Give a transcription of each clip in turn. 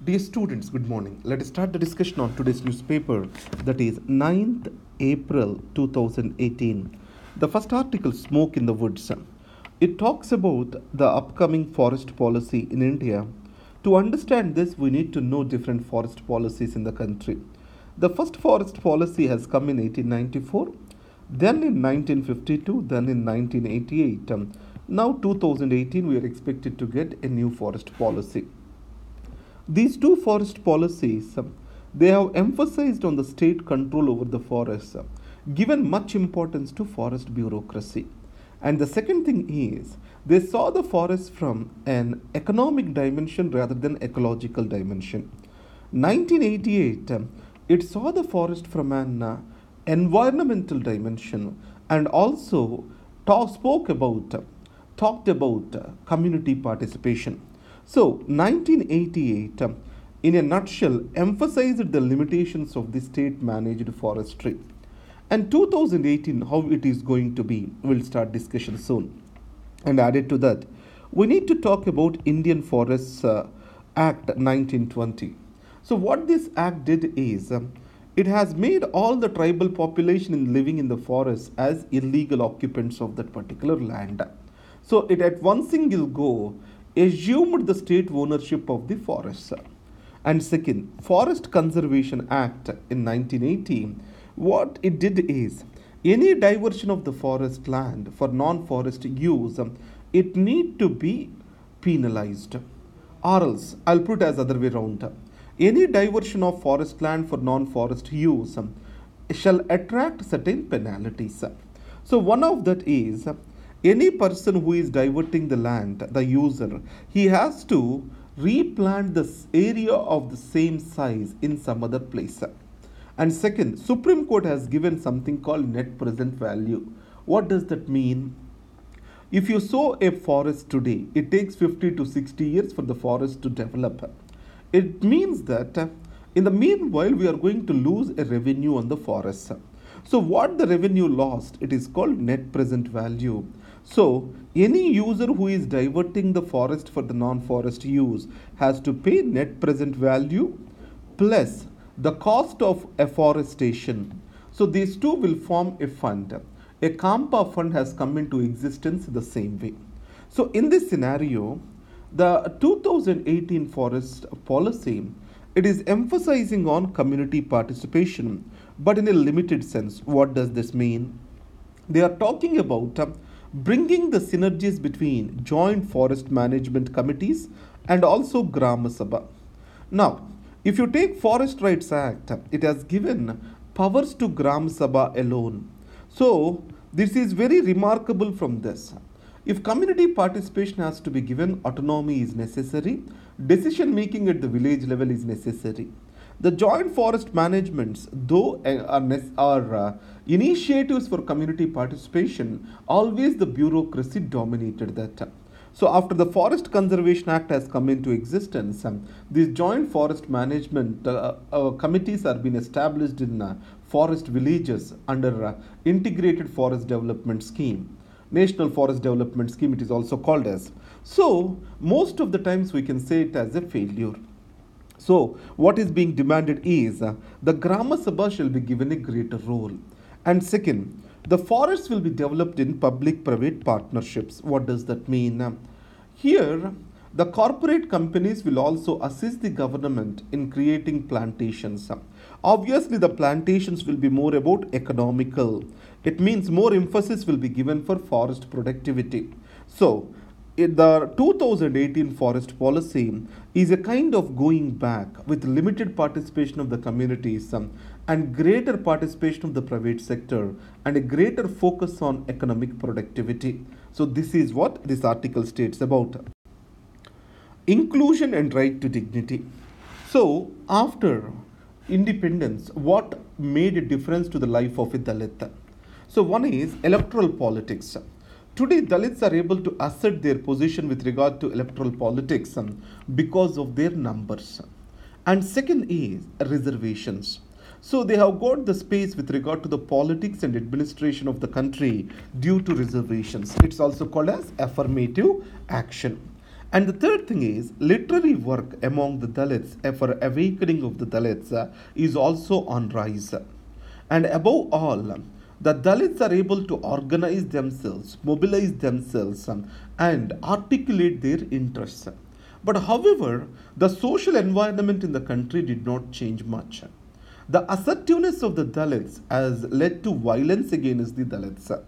Dear students, good morning. Let us start the discussion on today's newspaper, that is 9th April 2018. The first article, Smoke in the Woods. It talks about the upcoming forest policy in India. To understand this, we need to know different forest policies in the country. The first forest policy has come in 1894, then in 1952, then in 1988. Now 2018, we are expected to get a new forest policy. These two forest policies, they have emphasized on the state control over the forests, given much importance to forest bureaucracy. And the second thing is, they saw the forest from an economic dimension rather than ecological dimension. 1988, it saw the forest from an environmental dimension and also talked about community participation. So, 1988, in a nutshell, emphasized the limitations of the state-managed forestry. And 2018, how it is going to be, we'll start discussion soon. And added to that, we need to talk about Indian Forests Act 1920. So, what this act did is, it has made all the tribal population living in the forest as illegal occupants of that particular land. So, it at one single go assumed the state ownership of the forests. And second, Forest Conservation Act in 1980, what it did is, any diversion of the forest land for non-forest use, it need to be penalized. Or else, I'll put as other way around. Any diversion of forest land for non-forest use shall attract certain penalties. So one of that is, any person who is diverting the land, the user, he has to replant this area of the same size in some other place. And second, Supreme Court has given something called net present value. What does that mean? If you sow a forest today, it takes 50 to 60 years for the forest to develop. It means that in the meanwhile, we are going to lose a revenue on the forest. So what the revenue lost, it is called net present value. So, any user who is diverting the forest for the non-forest use has to pay net present value plus the cost of afforestation. So, these two will form a fund. A Kampa fund has come into existence the same way. So, in this scenario, the 2018 forest policy, it is emphasizing on community participation, but in a limited sense. What does this mean? They are talking about bringing the synergies between joint forest management committees and also Grama Sabha. Now, if you take Forest Rights Act, it has given powers to Gram Sabha alone. So, this is very remarkable from this. If community participation has to be given, autonomy is necessary, decision making at the village level is necessary. The joint forest managements, though are initiatives for community participation, always the bureaucracy dominated that. So after the Forest Conservation Act has come into existence, these joint forest management committees are being established in forest villages under Integrated Forest Development Scheme. National Forest Development Scheme, it is also called as. So most of the times we can say it as a failure. So, what is being demanded is the Grama Sabha shall be given a greater role. And second, the forests will be developed in public-private partnerships. What does that mean? Here, the corporate companies will also assist the government in creating plantations. Obviously, the plantations will be more about economical. It means more emphasis will be given for forest productivity. So, the 2018 forest policy is a kind of going back with limited participation of the communities and greater participation of the private sector and a greater focus on economic productivity. So this is what this article states about. Inclusion and right to dignity. So after independence, what made a difference to the life of a Dalit? So one is electoral politics. Today, Dalits are able to assert their position with regard to electoral politics because of their numbers. And second is reservations. So they have got the space with regard to the politics and administration of the country due to reservations. It's also called as affirmative action. And the third thing is literary work among the Dalits for awakening of the Dalits is also on rise. And above all, the Dalits are able to organize themselves, mobilize themselves, and articulate their interests. But however, the social environment in the country did not change much. The assertiveness of the Dalits has led to violence against the Dalits.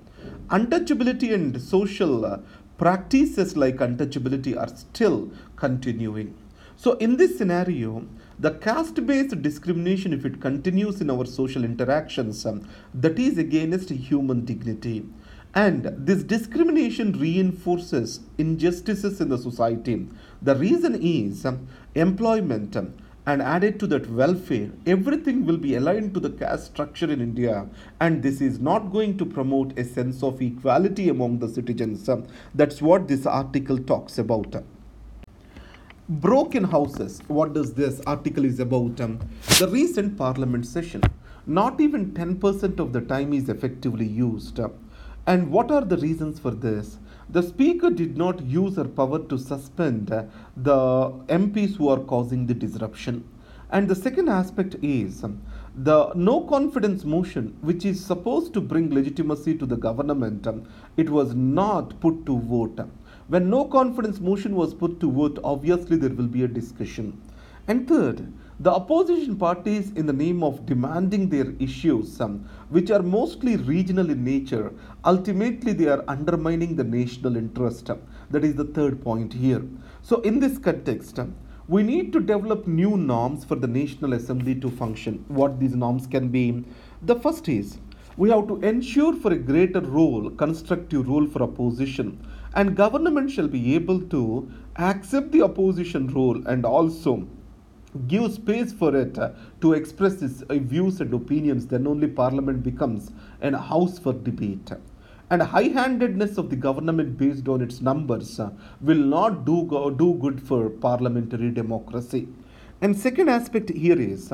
Untouchability and social practices like untouchability are still continuing. So, in this scenario, the caste based discrimination, if it continues in our social interactions, that is against human dignity. And this discrimination reinforces injustices in the society. The reason is employment, and added to that welfare, everything will be aligned to the caste structure in India, and this is not going to promote a sense of equality among the citizens. That's what this article talks about. Broken houses. What does this article is about? The recent parliament session. Not even 10% of the time is effectively used. And what are the reasons for this? The speaker did not use her power to suspend the MPs who are causing the disruption. And the second aspect is the no confidence motion, which is supposed to bring legitimacy to the government, it was not put to vote. When no confidence motion was put to vote, obviously there will be a discussion. And third, the opposition parties, in the name of demanding their issues, which are mostly regional in nature, ultimately they are undermining the national interest. That is the third point here. So, in this context, we need to develop new norms for the National Assembly to function. What these norms can be? The first is we have to ensure for a greater role, constructive role for opposition, and government shall be able to accept the opposition role and also give space for it to express its views and opinions. Then only parliament becomes an house for debate. And high-handedness of the government based on its numbers will not do good for parliamentary democracy. And second aspect here is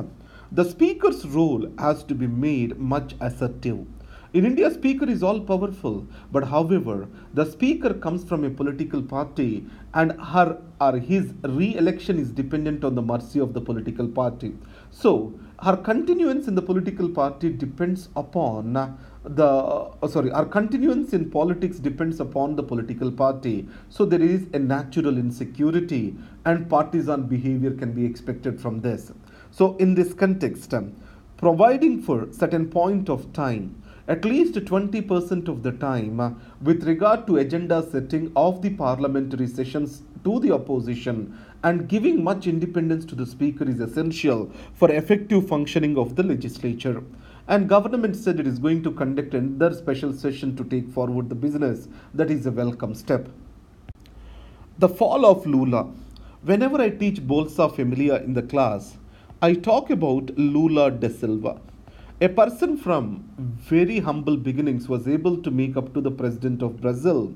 the speaker's role has to be made much assertive. In India, speaker is all powerful, but however, the speaker comes from a political party and her or his re-election is dependent on the mercy of the political party. So, her continuance in the political party depends upon our continuance in politics depends upon the political party. So, there is a natural insecurity and partisan behavior can be expected from this. So, in this context, providing for certain point of time, at least 20% of the time, with regard to agenda setting of the parliamentary sessions to the opposition and giving much independence to the speaker is essential for effective functioning of the legislature. And government said it is going to conduct another special session to take forward the business. That is a welcome step. The fall of Lula. Whenever I teach Bolsa Familia in the class, I talk about Lula da Silva. A person from very humble beginnings was able to make up to the president of Brazil,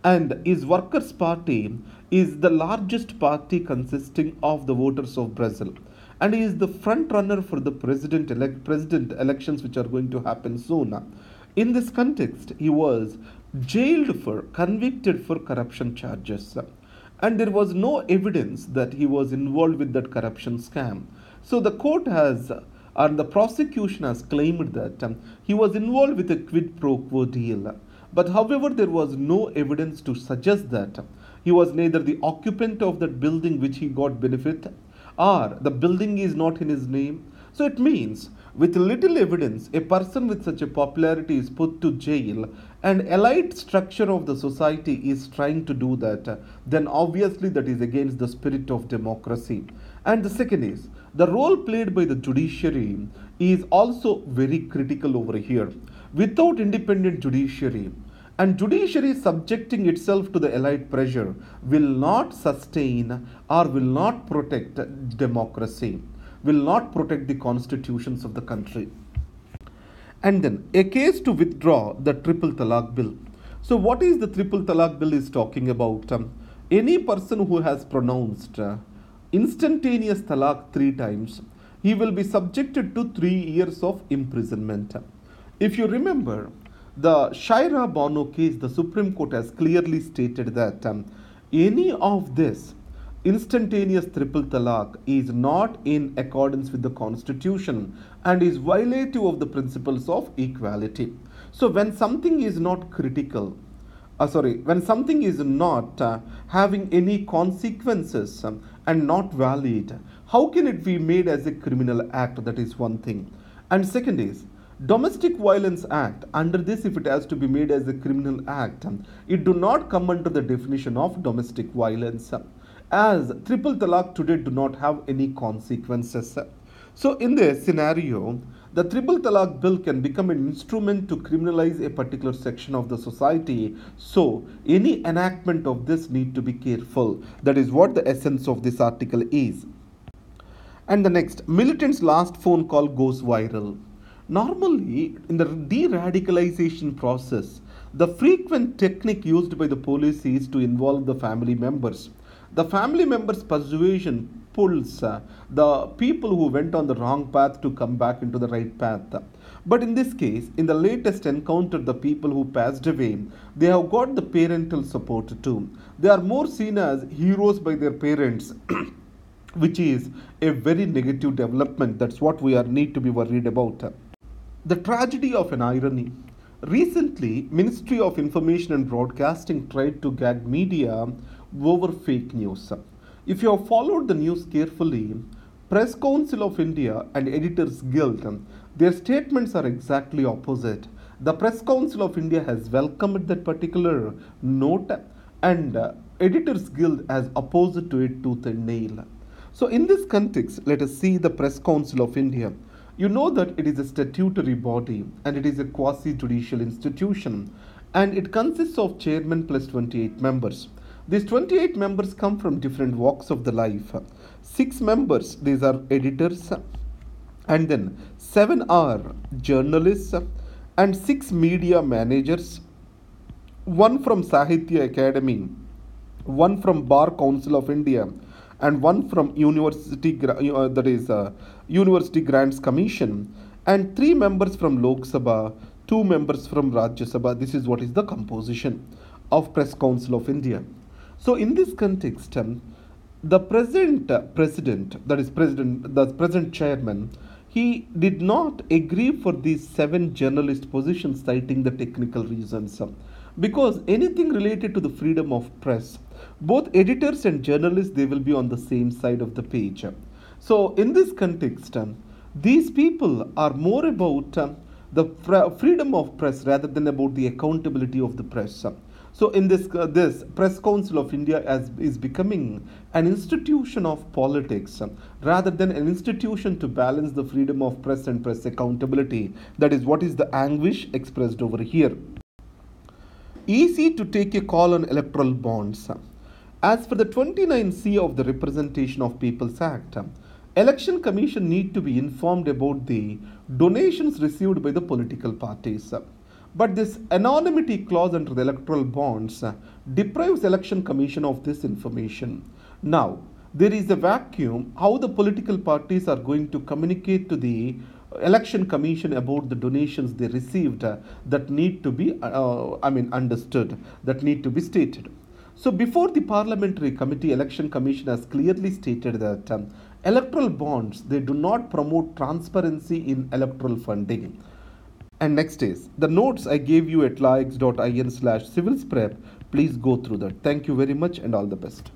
and his Workers' Party is the largest party consisting of the voters of Brazil, and he is the front runner for the president elections which are going to happen soon. In this context, he was convicted for corruption charges, and there was no evidence that he was involved with that corruption scam. So the court has and the prosecution has claimed that he was involved with a quid pro quo deal. But however, there was no evidence to suggest that he was neither the occupant of that building which he got benefit or the building is not in his name. So it means with little evidence, a person with such a popularity is put to jail and elite structure of the society is trying to do that, then obviously that is against the spirit of democracy. And the second is the role played by the judiciary is also very critical over here. Without independent judiciary and judiciary subjecting itself to the elite pressure will not sustain or will not protect democracy, will not protect the constitutions of the country. And then a case to withdraw the triple Thalaaq bill. So what is the triple Thalaaq bill is talking about? Any person who has pronounced instantaneous Thalaaq 3 times, he will be subjected to 3 years of imprisonment. If you remember, the Shaira Bano case, the Supreme Court has clearly stated that any of this instantaneous triple talaq is not in accordance with the constitution and is violative of the principles of equality. So when something is not critical, when something is not having any consequences and not valid, how can it be made as a criminal act? That is one thing. And second is domestic violence act. Under this, if it has to be made as a criminal act, it do not come under the definition of domestic violence, as triple talaq today do not have any consequences. So in this scenario, the triple talaq bill can become an instrument to criminalize a particular section of the society. So any enactment of this need to be careful. That is what the essence of this article is. And the next, militant's last phone call goes viral. Normally, in the de-radicalization process, the frequent technique used by the police is to involve the family members. The family members' persuasion pulls the people who went on the wrong path to come back into the right path. But in this case, in the latest encounter, the people who passed away, they have got the parental support too. They are more seen as heroes by their parents, which is a very negative development. That's what we need to be worried about. The tragedy of an irony. Recently, Ministry of Information and Broadcasting tried to gag media over fake news. If you have followed the news carefully, Press Council of India and Editors Guild, their statements are exactly opposite. The Press Council of India has welcomed that particular note, and Editors Guild has opposed to it tooth and nail. So in this context, let us see the Press Council of India. You know that it is a statutory body and it is a quasi-judicial institution, and it consists of chairman plus 28 members. These 28 members come from different walks of the life. 6 members, these are editors, and then 7 are journalists, and 6 media managers, 1 from Sahitya Academy, 1 from Bar Council of India, and 1 from University Grants Commission, and 3 members from Lok Sabha, 2 members from Rajya Sabha. This is what is the composition of Press Council of India. So in this context, the present the present chairman, he did not agree for these 7 journalist positions, citing the technical reasons. Because anything related to the freedom of press, both editors and journalists, they will be on the same side of the page. So in this context, these people are more about the freedom of press rather than about the accountability of the press. So in this Press Council of India is becoming an institution of politics rather than an institution to balance the freedom of press and press accountability. That is what is the anguish expressed over here. Easy to take a call on electoral bonds. As for the 29C of the Representation of Peoples Act, Election Commission need to be informed about the donations received by the political parties. But this anonymity clause under the electoral bonds deprives Election Commission of this information. Now, there is a vacuum how the political parties are going to communicate to the Election Commission about the donations they received that need to be understood, that need to be stated. So before the Parliamentary Committee, Election Commission has clearly stated that electoral bonds, they do not promote transparency in electoral funding. And next is the notes I gave you at laix.in/civilsprep. Please go through that. Thank you very much and all the best.